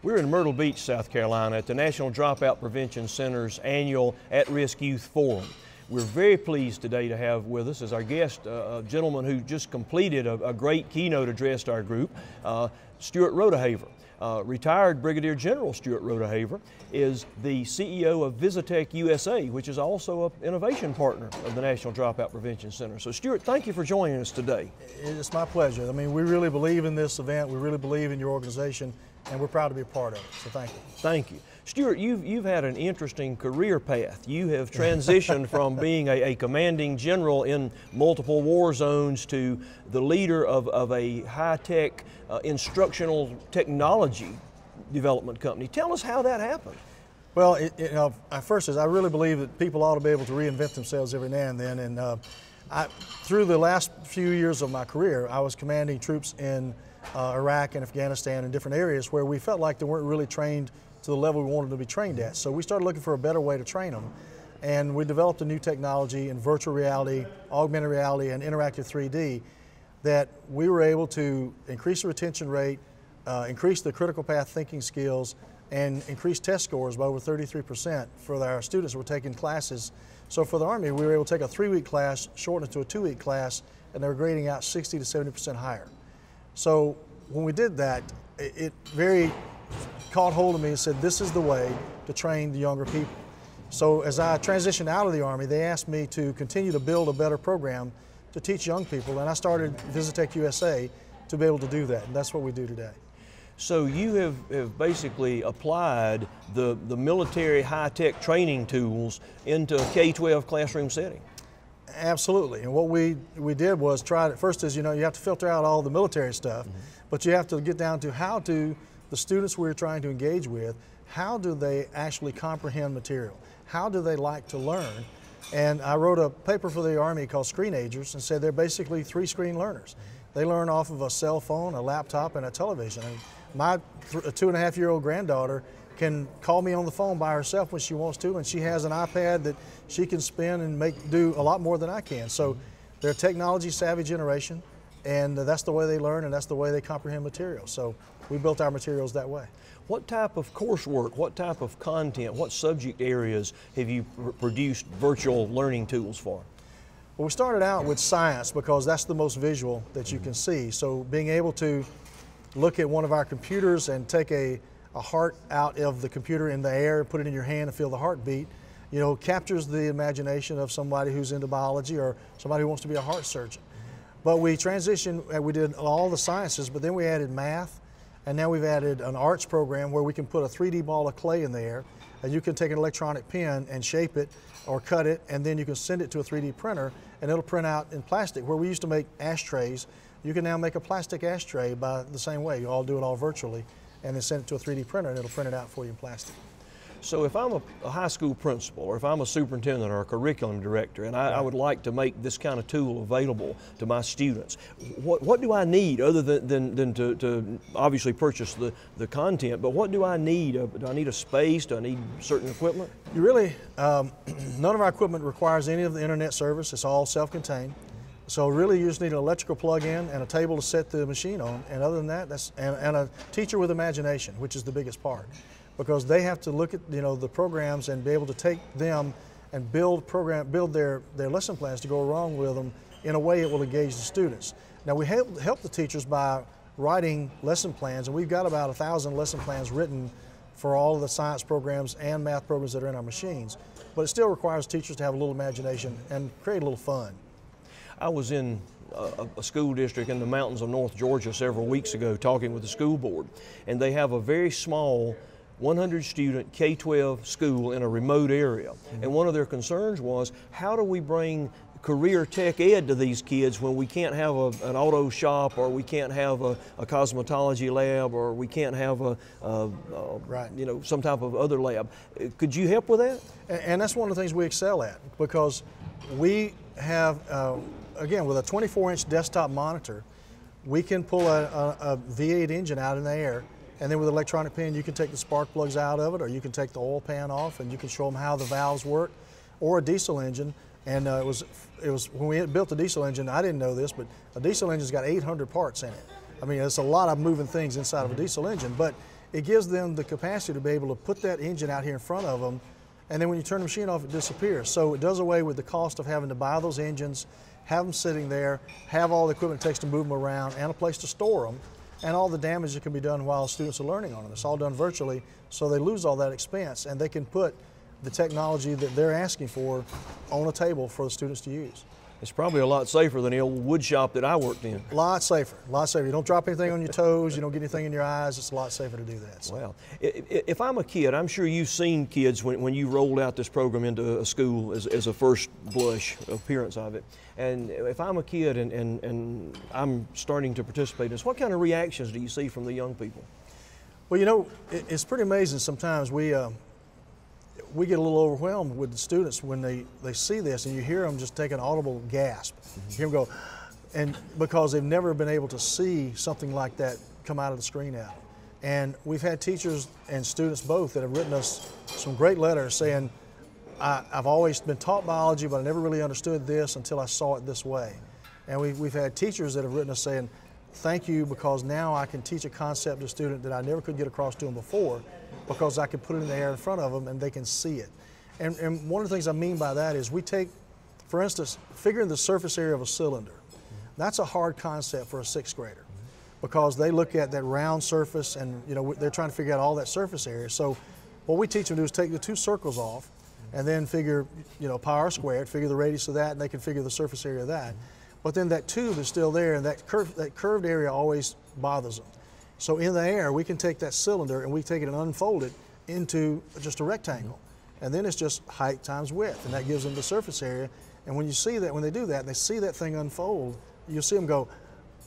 We're in Myrtle Beach, South Carolina at the National Dropout Prevention Center's annual At-Risk Youth Forum. We're very pleased today to have with us as our guest a gentleman who just completed a great keynote address to our group, Stewart Rodeheaver. Retired Brigadier General Stewart Rodeheaver is the CEO of ViziTech USA, which is also an innovation partner of the National Dropout Prevention Center. So Stewart, thank you for joining us today. It's my pleasure. I mean, we really believe in this event. We really believe in your organization, and we're proud to be a part of it, so thank you. Thank you. Stewart, you've had an interesting career path. You have transitioned from being a commanding general in multiple war zones to the leader of a high-tech instructional technology development company. Tell us how that happened. Well, first is I really believe that people ought to be able to reinvent themselves every now and then. And through the last few years of my career, I was commanding troops in Iraq and Afghanistan and different areas where we felt like they weren't really trained to the level we wanted to be trained at. So we started looking for a better way to train them. And we developed a new technology in virtual reality, augmented reality, and interactive 3D that we were able to increase the retention rate, increase the critical path thinking skills, and increase test scores by over 33% for our students who were taking classes. So for the Army, we were able to take a 3-week class, shorten it to a 2-week class, and they were grading out 60 to 70% higher. So when we did that, it very caught hold of me and said, this is the way to train the younger people. So as I transitioned out of the Army, they asked me to continue to build a better program to teach young people, and I started ViziTech USA to be able to do that, and that's what we do today. So you have basically applied the military high-tech training tools into a K-12 classroom setting. Absolutely, and what we did was try to, first is, you have to filter out all the military stuff, but you have to get down to how do the students we're trying to engage with, how do they actually comprehend material? How do they like to learn? And I wrote a paper for the Army called Screenagers and said they're basically 3-screen learners. They learn off of a cell phone, a laptop, and a television. And my 2.5-year-old granddaughter can call me on the phone by herself when she wants to, and she has an iPad that she can spin and do a lot more than I can. So they're a technology-savvy generation, and that's the way they learn, and that's the way they comprehend material. So we built our materials that way. What type of coursework, what type of content, what subject areas have you produced virtual learning tools for? Well, we started out with science because that's the most visual that you can see. So being able to look at one of our computers and take a heart out of the computer in the air, put it in your hand and feel the heartbeat, captures the imagination of somebody who's into biology or somebody who wants to be a heart surgeon. But we transitioned, and we did all the sciences, but then we added math, and now we've added an arts program where we can put a 3D ball of clay in there, and you can take an electronic pen and shape it or cut it, and then you can send it to a 3D printer, and it'll print out in plastic. Where we used to make ashtrays, you can now make a plastic ashtray by the same way. You all do it all virtually, and then send it to a 3D printer, and it'll print it out for you in plastic. So if I'm a high school principal, or if I'm a superintendent or a curriculum director, and I would like to make this kind of tool available to my students, what do I need other than to obviously purchase the content, but what do I need? Do I need a space? Do I need certain equipment? You really, none of our equipment requires any of the internet service. It's all self-contained. So really you just need an electrical plug-in and a table to set the machine on, and other than that, and a teacher with imagination, which is the biggest part. Because they have to look at the programs and be able to take them and build their lesson plans to go along with them in a way it will engage the students. Now we help the teachers by writing lesson plans, and we've got about 1,000 lesson plans written for all of the science programs and math programs that are in our machines. But it still requires teachers to have a little imagination and create a little fun. I was in a school district in the mountains of North Georgia several weeks ago talking with the school board, and they have a very small 100-student K-12 school in a remote area. And one of their concerns was, how do we bring career tech ed to these kids when we can't have an auto shop, or we can't have a cosmetology lab, or we can't have some type of other lab? Could you help with that? And that's one of the things we excel at, because we have, again, with a 24-inch desktop monitor, we can pull a V8 engine out in the air, and then with an electronic pen you can take the spark plugs out of it, or you can take the oil pan off, and you can show them how the valves work, or a diesel engine. And it was when we built the diesel engine, I didn't know this, but a diesel engine's got 800 parts in it. I mean, it's a lot of moving things inside of a diesel engine, but it gives them the capacity to be able to put that engine out here in front of them, and then when you turn the machine off, it disappears. So it does away with the cost of having to buy those engines, have them sitting there, have all the equipment it takes to move them around, and a place to store them, and all the damage that can be done while students are learning on them. It's all done virtually, so they lose all that expense, and they can put the technology that they're asking for on a table for the students to use. It's probably a lot safer than the old wood shop that I worked in. A lot safer, a lot safer. You don't drop anything on your toes, you don't get anything in your eyes. It's a lot safer to do that. So. Wow. If I'm a kid, I'm sure you've seen kids when you rolled out this program into a school as a first blush appearance of it. And if I'm a kid and I'm starting to participate in this, what kind of reactions do you see from the young people? Well, you know, it's pretty amazing sometimes. We get a little overwhelmed with the students when they see this, and you hear them just take an audible gasp. You hear them go, and because they've never been able to see something like that come out of the screen out. And we've had teachers and students both that have written us some great letters saying, I've always been taught biology, but I never really understood this until I saw it this way. And we've had teachers that have written us saying, thank you, because now I can teach a concept to a student that I never could get across to them before, because I can put it in the air in front of them and they can see it. And one of the things I mean by that is we take, for instance, figuring the surface area of a cylinder. That's a hard concept for a sixth grader, because they look at that round surface and they're trying to figure out all that surface area. So what we teach them to do is take the two circles off and then figure pi r squared, figure the radius of that, and they can figure the surface area of that. But then that tube is still there, and that curved area always bothers them. So in the air, we can take that cylinder and we take it and unfold it into just a rectangle. And then it's just height times width, and that gives them the surface area. And when you see that, when they do that, and they see that thing unfold, you'll see them go,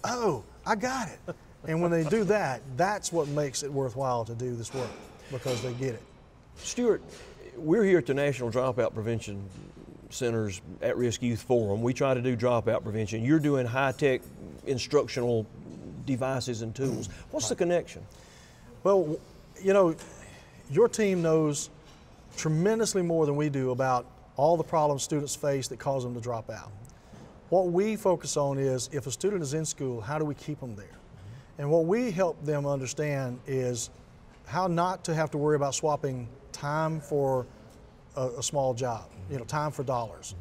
oh, I got it. And when they do that, that's what makes it worthwhile to do this work, because they get it. Stewart, we're here at the National Dropout Prevention Center's At-Risk Youth Forum. We try to do dropout prevention. You're doing high-tech instructional devices and tools. What's the connection? Well, your team knows tremendously more than we do about all the problems students face that cause them to drop out. What we focus on is, if a student is in school, how do we keep them there? And what we help them understand is how not to have to worry about swapping time for a small job, time for dollars.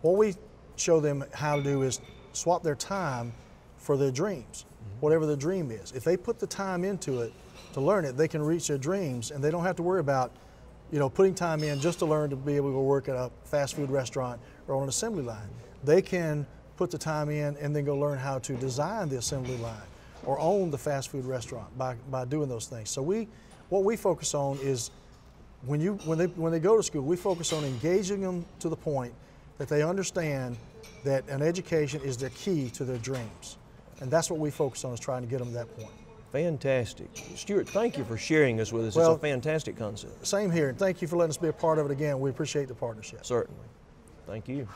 What we show them how to do is swap their time for their dreams, whatever their dream is. If they put the time into it to learn it, they can reach their dreams, and they don't have to worry about putting time in just to learn to be able to go work at a fast food restaurant or on an assembly line. They can put the time in and then go learn how to design the assembly line or own the fast food restaurant by doing those things. So what we focus on is when they go to school, we focus on engaging them to the point that they understand that an education is the key to their dreams. And that's what we focus on, is trying to get them to that point. Fantastic. Stewart, thank you for sharing this with us. Well, it's a fantastic concept. Same here. Thank you for letting us be a part of it again. We appreciate the partnership. Certainly. Thank you.